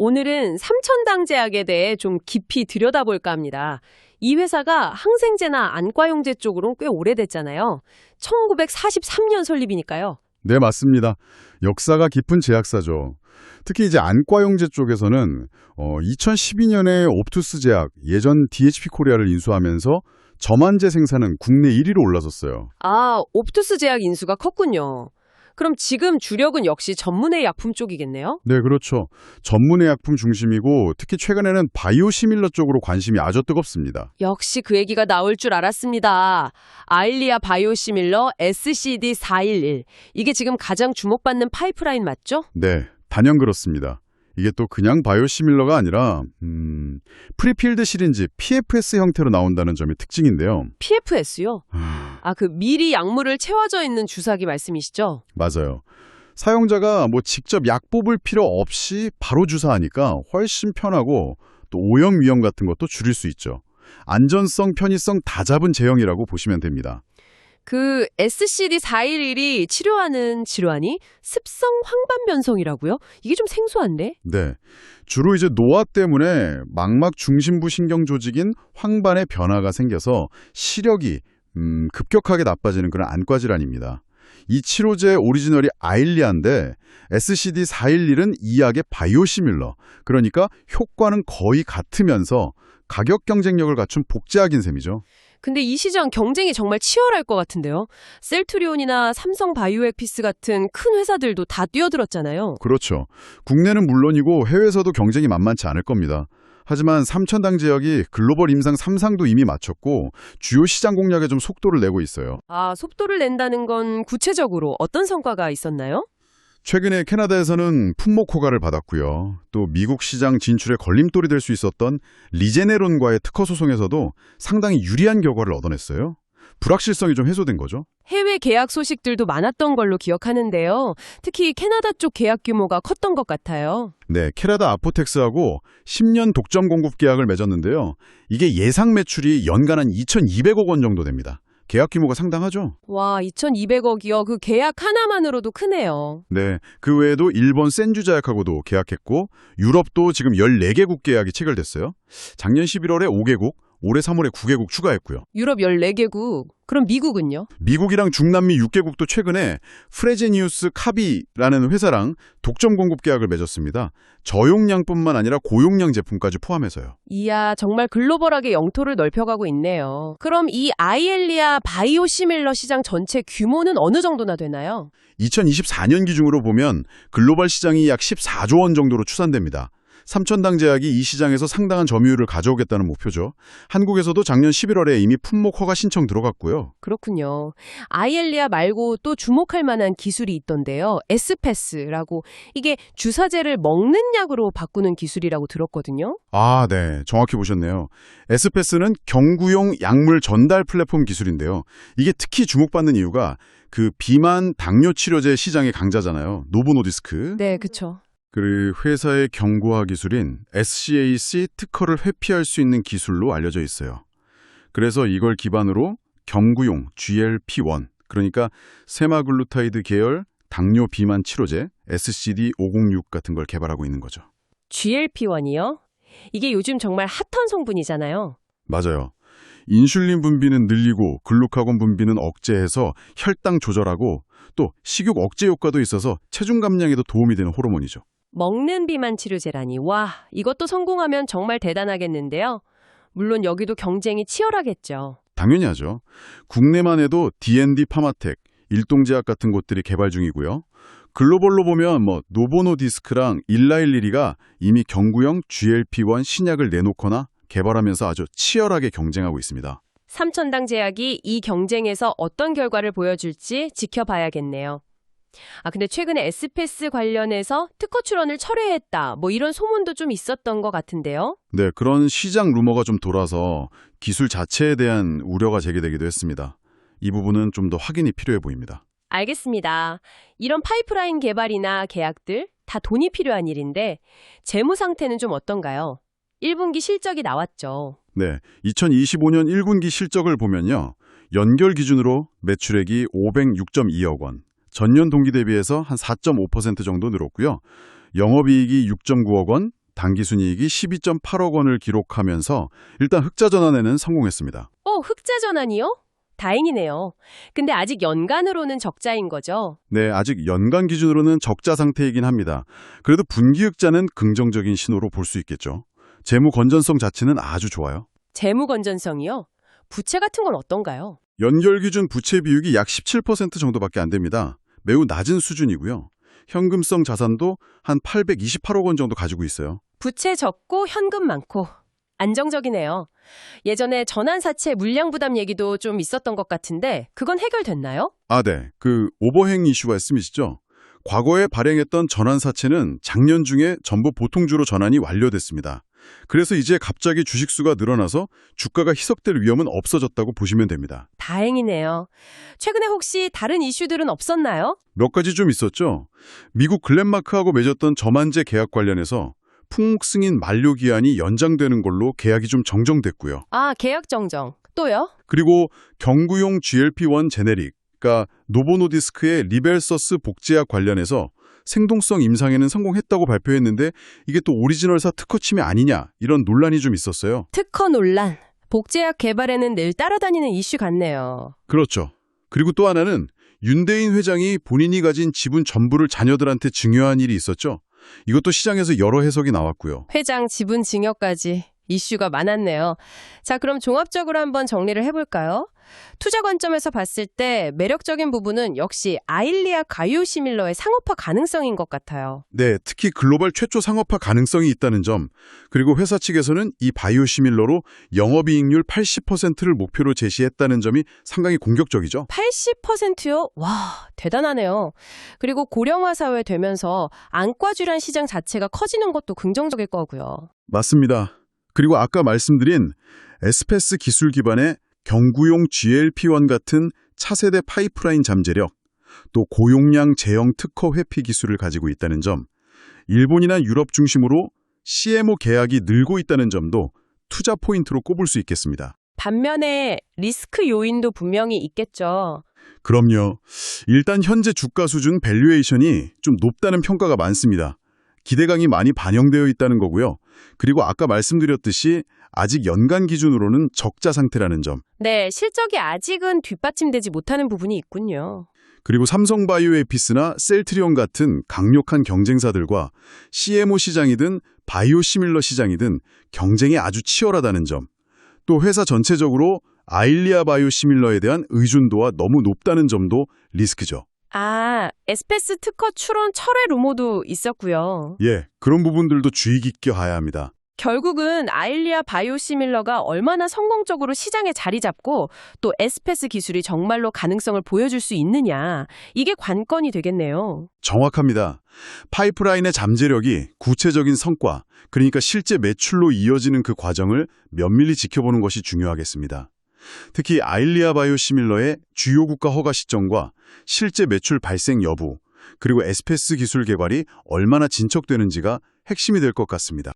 오늘은 삼천당제약에 대해 좀 깊이 들여다볼까 합니다. 이 회사가 항생제나 안과용제 쪽으로는 꽤 오래됐잖아요. 1943년 설립이니까요. 네, 맞습니다. 역사가 깊은 제약사죠. 특히 이제 안과용제 쪽에서는 2012년에 옵투스 제약, 예전 DHP 코리아를 인수하면서 점안제 생산은 국내 1위로 올라섰어요. 아, 옵투스 제약 인수가 컸군요. 그럼 지금 주력은 역시 전문의 약품 쪽이겠네요? 네, 그렇죠. 전문의 약품 중심이고 특히 최근에는 바이오시밀러 쪽으로 관심이 아주 뜨겁습니다. 역시 그 얘기가 나올 줄 알았습니다. 아일리아 바이오시밀러 SCD-411. 이게 지금 가장 주목받는 파이프라인 맞죠? 네, 단연 그렇습니다. 이게 또 그냥 바이오시밀러가 아니라 프리필드 시린지 PFS 형태로 나온다는 점이 특징인데요. PFS요? 그 미리 약물을 채워져 있는 주사기 말씀이시죠? 맞아요. 사용자가 직접 약 뽑을 필요 없이 바로 주사하니까 훨씬 편하고 또 오염 위험 같은 것도 줄일 수 있죠. 안전성, 편의성 다 잡은 제형이라고 보시면 됩니다. 그 SCD-411이 치료하는 질환이 습성 황반변성이라고요? 이게 좀 생소한데? 네. 주로 이제 노화 때문에 망막 중심부 신경 조직인 황반에 변화가 생겨서 시력이 급격하게 나빠지는 그런 안과 질환입니다. 이 치료제 오리지널이 아일리아인데 SCD-411은 이 약의 바이오시밀러, 그러니까 효과는 거의 같으면서 가격 경쟁력을 갖춘 복제약인 셈이죠. 근데 이 시장 경쟁이 정말 치열할 것 같은데요. 셀트리온이나 삼성 바이오엑피스 같은 큰 회사들도 다 뛰어들었잖아요. 그렇죠. 국내는 물론이고 해외에서도 경쟁이 만만치 않을 겁니다. 하지만 삼천당제약이 글로벌 임상 3상도 이미 마쳤고 주요 시장 공략에 좀 속도를 내고 있어요. 속도를 낸다는 건 구체적으로 어떤 성과가 있었나요? 최근에 캐나다에서는 품목 허가를 받았고요. 또 미국 시장 진출에 걸림돌이 될 수 있었던 리제네론과의 특허 소송에서도 상당히 유리한 결과를 얻어냈어요. 불확실성이 좀 해소된 거죠. 해외 계약 소식들도 많았던 걸로 기억하는데요. 특히 캐나다 쪽 계약 규모가 컸던 것 같아요. 네, 캐나다 아포텍스하고 10년 독점 공급 계약을 맺었는데요. 이게 예상 매출이 연간 한 2,200억 원 정도 됩니다. 계약 규모가 상당하죠? 와, 2,200억이요. 그 계약 하나만으로도 크네요. 네, 그 외에도 일본 센주제약하고도 계약했고 유럽도 지금 14개국 계약이 체결됐어요. 작년 11월에 5개국, 올해 3월에 9개국 추가했고요. 유럽 14개국. 그럼 미국은요? 미국이랑 중남미 6개국도 최근에 프레제니우스 카비라는 회사랑 독점 공급 계약을 맺었습니다. 저용량뿐만 아니라 고용량 제품까지 포함해서요. 이야, 정말 글로벌하게 영토를 넓혀가고 있네요. 그럼 이 아이엘리아 바이오시밀러 시장 전체 규모는 어느 정도나 되나요? 2024년 기준으로 보면 글로벌 시장이 약 14조 원 정도로 추산됩니다. 삼천당제약이 이 시장에서 상당한 점유율을 가져오겠다는 목표죠. 한국에서도 작년 11월에 이미 품목 허가 신청 들어갔고요. 그렇군요. 아이엘리아 말고 또 주목할 만한 기술이 있던데요. 에스패스라고. 이게 주사제를 먹는 약으로 바꾸는 기술이라고 들었거든요. 네. 정확히 보셨네요. 에스패스는 경구용 약물 전달 플랫폼 기술인데요. 이게 특히 주목받는 이유가 그 비만 당뇨 치료제 시장의 강자잖아요. 노보노디스크. 네, 그렇죠. 그 회사의 경구화 기술인 SCAC 특허를 회피할 수 있는 기술로 알려져 있어요. 그래서 이걸 기반으로 경구용 GLP-1, 그러니까 세마글루타이드 계열 당뇨 비만 치료제 SCD-506 같은 걸 개발하고 있는 거죠. GLP-1이요? 이게 요즘 정말 핫한 성분이잖아요. 맞아요. 인슐린 분비는 늘리고 글루카곤 분비는 억제해서 혈당 조절하고 또 식욕 억제 효과도 있어서 체중 감량에도 도움이 되는 호르몬이죠. 먹는 비만 치료제라니. 와, 이것도 성공하면 정말 대단하겠는데요. 물론 여기도 경쟁이 치열하겠죠. 당연히 하죠. 국내만 해도 D&D 파마텍, 일동제약 같은 곳들이 개발 중이고요. 글로벌로 보면 노보노디스크랑 일라일리리가 이미 경구용 GLP-1 신약을 내놓거나 개발하면서 아주 치열하게 경쟁하고 있습니다. 삼천당제약이 이 경쟁에서 어떤 결과를 보여줄지 지켜봐야겠네요. 근데 최근에 에스패스 관련해서 특허 출원을 철회했다. 이런 소문도 좀 있었던 것 같은데요. 네, 그런 시장 루머가 좀 돌아서 기술 자체에 대한 우려가 제기되기도 했습니다. 이 부분은 좀 더 확인이 필요해 보입니다. 알겠습니다. 이런 파이프라인 개발이나 계약들 다 돈이 필요한 일인데 재무 상태는 좀 어떤가요? 1분기 실적이 나왔죠. 네, 2025년 1분기 실적을 보면요. 연결 기준으로 매출액이 506.2억 원, 전년 동기 대비해서 한 4.5% 정도 늘었고요. 영업이익이 6.9억 원, 당기순이익이 12.8억 원을 기록하면서 일단 흑자 전환에는 성공했습니다. 흑자 전환이요? 다행이네요. 근데 아직 연간으로는 적자인 거죠? 네, 아직 연간 기준으로는 적자 상태이긴 합니다. 그래도 분기 흑자는 긍정적인 신호로 볼 수 있겠죠. 재무 건전성 자체는 아주 좋아요. 재무 건전성이요? 부채 같은 건 어떤가요? 연결 기준 부채 비율이 약 17% 정도밖에 안 됩니다. 매우 낮은 수준이고요. 현금성 자산도 한 828억 원 정도 가지고 있어요. 부채 적고 현금 많고 안정적이네요. 예전에 전환사채 물량 부담 얘기도 좀 있었던 것 같은데 그건 해결됐나요? 네. 그 오버행 이슈 말씀이시죠? 과거에 발행했던 전환사채는 작년 중에 전부 보통주로 전환이 완료됐습니다. 그래서 이제 갑자기 주식수가 늘어나서 주가가 희석될 위험은 없어졌다고 보시면 됩니다. 다행이네요. 최근에 혹시 다른 이슈들은 없었나요? 몇 가지 좀 있었죠. 미국 글렌마크하고 맺었던 저만제 계약 관련해서 품목 승인 만료 기한이 연장되는 걸로 계약이 좀 정정됐고요. 계약 정정. 또요? 그리고 경구용 GLP-1 제네릭, 그러니까 노보노디스크의 리벨서스 복제약 관련해서 생동성 임상에는 성공했다고 발표했는데 이게 또 오리지널사 특허 침해 아니냐 이런 논란이 좀 있었어요. 특허 논란. 복제약 개발에는 늘 따라다니는 이슈 같네요. 그렇죠. 그리고 또 하나는 윤대인 회장이 본인이 가진 지분 전부를 자녀들한테 증여한 일이 있었죠. 이것도 시장에서 여러 해석이 나왔고요. 회장 지분 증여까지 이슈가 많았네요. 자, 그럼 종합적으로 한번 정리를 해볼까요? 투자 관점에서 봤을 때 매력적인 부분은 역시 아일리아 바이오시밀러의 상업화 가능성인 것 같아요. 네, 특히 글로벌 최초 상업화 가능성이 있다는 점, 그리고 회사 측에서는 이 바이오시밀러로 영업이익률 80%를 목표로 제시했다는 점이 상당히 공격적이죠. 80%요? 와, 대단하네요. 그리고 고령화 사회 되면서 안과 질환 시장 자체가 커지는 것도 긍정적일 거고요. 맞습니다. 그리고 아까 말씀드린 에스페스 기술 기반의 경구용 GLP-1 같은 차세대 파이프라인 잠재력, 또 고용량 제형 특허 회피 기술을 가지고 있다는 점, 일본이나 유럽 중심으로 CMO 계약이 늘고 있다는 점도 투자 포인트로 꼽을 수 있겠습니다. 반면에 리스크 요인도 분명히 있겠죠. 그럼요. 일단 현재 주가 수준 밸류에이션이 좀 높다는 평가가 많습니다. 기대감이 많이 반영되어 있다는 거고요. 그리고 아까 말씀드렸듯이 아직 연간 기준으로는 적자 상태라는 점. 네, 실적이 아직은 뒷받침되지 못하는 부분이 있군요. 그리고 삼성바이오에피스나 셀트리온 같은 강력한 경쟁사들과 CMO 시장이든 바이오시밀러 시장이든 경쟁이 아주 치열하다는 점. 또 회사 전체적으로 아일리아 바이오시밀러에 대한 의존도가 너무 높다는 점도 리스크죠. 에스페스 특허 출원 철회 루머도 있었고요. 예, 그런 부분들도 주의 깊게 봐야 합니다. 결국은 아일리아 바이오시밀러가 얼마나 성공적으로 시장에 자리 잡고 또 에스페스 기술이 정말로 가능성을 보여줄 수 있느냐, 이게 관건이 되겠네요. 정확합니다. 파이프라인의 잠재력이 구체적인 성과, 그러니까 실제 매출로 이어지는 그 과정을 면밀히 지켜보는 것이 중요하겠습니다. 특히 아일리아 바이오시밀러의 주요 국가 허가 시점과 실제 매출 발생 여부, 그리고 에스페스 기술 개발이 얼마나 진척되는지가 핵심이 될 것 같습니다.